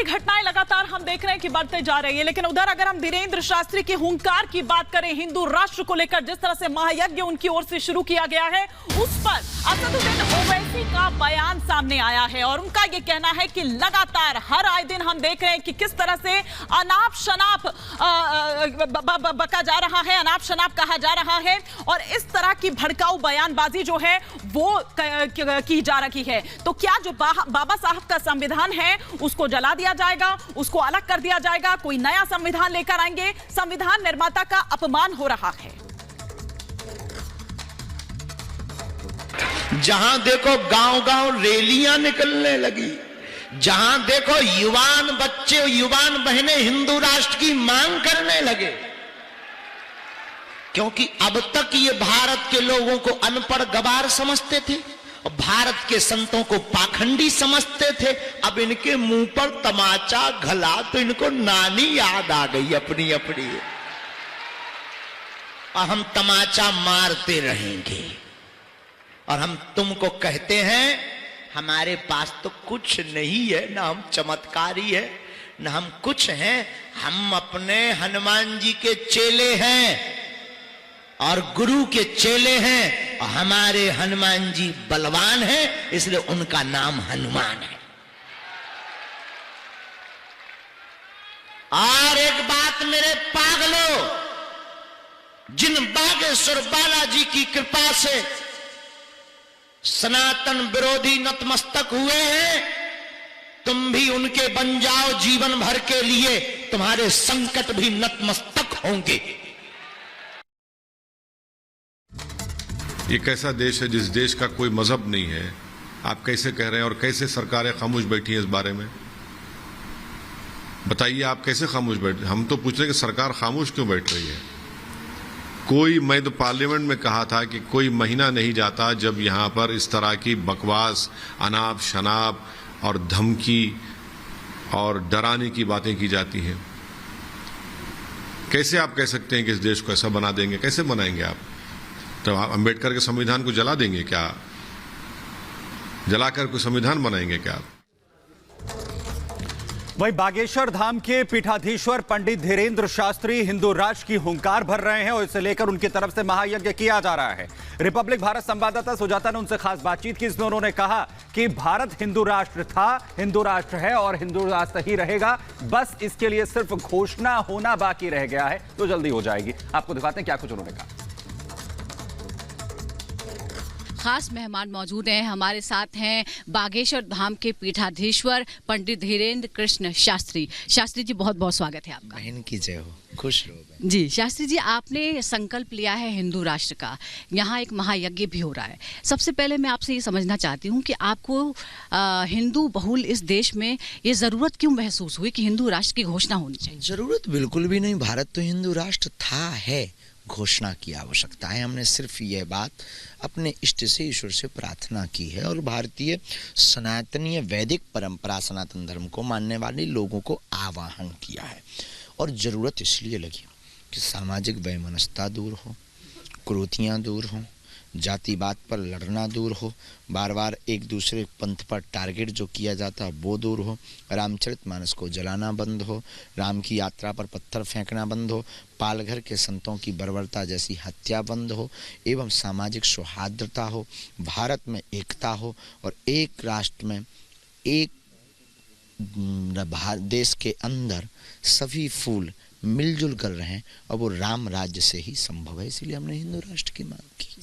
की घटनाएं लगातार हम देख रहे हैं कि बढ़ते जा रही है, लेकिन उधर अगर हम धीरेन्द्र शास्त्री के हुंकार की बात करें, हिंदू राष्ट्र को लेकर जिस तरह से महायज्ञ उनकी ओर से शुरू किया गया है, उस पर असदुद्दीन ओवैसी का बयान सामने आया है और उनका यह कहना है कि लगातार हर आए दिन हम देख रहे हैं कि किस तरह से अनाप शनाप बका जा रहा है, अनाप शनाप कहा जा रहा है और इस तरह की भड़काऊ बयानबाजी जो है वो की जा रही है। तो क्या जो बाबा साहब का संविधान है उसको जला दिया जाएगा, उसको अलग कर दिया जाएगा, कोई नया संविधान लेकर आएंगे? संविधान निर्माता का अपमान हो रहा है। जहां देखो गांव-गांव रैलियां निकलने लगी, जहां देखो युवान बच्चे युवान बहनें हिंदू राष्ट्र की मांग करने लगे, क्योंकि अब तक ये भारत के लोगों को अनपढ़ गवार समझते थे और भारत के संतों को पाखंडी समझते थे। अब इनके मुंह पर तमाचा घला तो इनको नानी याद आ गई अपनी अपनी, और हम तमाचा मारते रहेंगे। और हम तुमको कहते हैं हमारे पास तो कुछ नहीं है, ना हम चमत्कारी है, ना हम कुछ हैं, हम अपने हनुमान जी के चेले हैं और गुरु के चेले हैं और हमारे हनुमान जी बलवान हैं, इसलिए उनका नाम हनुमान है। और एक बात मेरे पागलों, जिन बागेश्वर बालाजी की कृपा से सनातन विरोधी नतमस्तक हुए हैं, तुम भी उनके बन जाओ जीवन भर के लिए, तुम्हारे संकट भी नतमस्तक होंगे। ये कैसा देश है जिस देश का कोई मजहब नहीं है? आप कैसे कह रहे हैं और कैसे सरकारें खामोश बैठी हैं इस बारे में? बताइए, आप कैसे खामोश बैठ? हम तो पूछ रहे हैं कि सरकार खामोश क्यों बैठ रही है? मैं तो पार्लियामेंट में कहा था कि कोई महीना नहीं जाता जब यहां पर इस तरह की बकवास, अनाप शनाप और धमकी और डराने की बातें की जाती हैं। कैसे आप कह सकते हैं कि इस देश को ऐसा बना देंगे? कैसे बनाएंगे आप? तो आप अंबेडकर के संविधान को जला देंगे क्या? जलाकर कोई संविधान बनाएंगे क्या आप? वही बागेश्वर धाम के पीठाधीश्वर पंडित धीरेन्द्र शास्त्री हिंदू राष्ट्र की हुंकार भर रहे हैं और इसे लेकर उनकी तरफ से महायज्ञ किया जा रहा है। रिपब्लिक भारत संवाददाता सुजाता ने उनसे खास बातचीत की, इसमें उन्होंने कहा कि भारत हिंदू राष्ट्र था, हिंदू राष्ट्र है और हिंदू राष्ट्र ही रहेगा, बस इसके लिए सिर्फ घोषणा होना बाकी रह गया है, तो जल्दी हो जाएगी। आपको दिखाते हैं क्या कुछ उन्होंने कहा। खास मेहमान मौजूद हैं, हमारे साथ हैं बागेश्वर धाम के पीठाधीश्वर पंडित धीरेन्द्र कृष्ण शास्त्री। शास्त्री जी, बहुत बहुत स्वागत है आपका। बहन की जय हो, खुश रहो जी। शास्त्री जी, आपने संकल्प लिया है हिंदू राष्ट्र का, यहाँ एक महायज्ञ भी हो रहा है। सबसे पहले मैं आपसे ये समझना चाहती हूँ कि आपको हिंदू बहुल इस देश में ये ज़रूरत क्यों महसूस हुई कि हिंदू राष्ट्र की घोषणा होनी चाहिए? ज़रूरत बिल्कुल भी नहीं, भारत तो हिंदू राष्ट्र था, है, घोषणा की आवश्यकता है। हमने सिर्फ यह बात अपने इष्ट से, ईश्वर से प्रार्थना की है और भारतीय सनातनीय वैदिक परंपरा, सनातन धर्म को मानने वाले लोगों को आवाहन किया है। और ज़रूरत इसलिए लगी कि सामाजिक वैमनस्यता दूर हो, कुरीतियाँ दूर हों, जातिवाद पर लड़ना दूर हो, बार बार एक दूसरे पंथ पर टारगेट जो किया जाता है वो दूर हो, रामचरितमानस को जलाना बंद हो, राम की यात्रा पर पत्थर फेंकना बंद हो, पालघर के संतों की बर्बरता जैसी हत्या बंद हो, एवं सामाजिक सौहार्दता हो, भारत में एकता हो और एक राष्ट्र में एक देश के अंदर सभी फूल मिलजुल कर रहें, और वो राम राज्य से ही संभव है। इसलिए हमने हिंदू राष्ट्र की मांग की।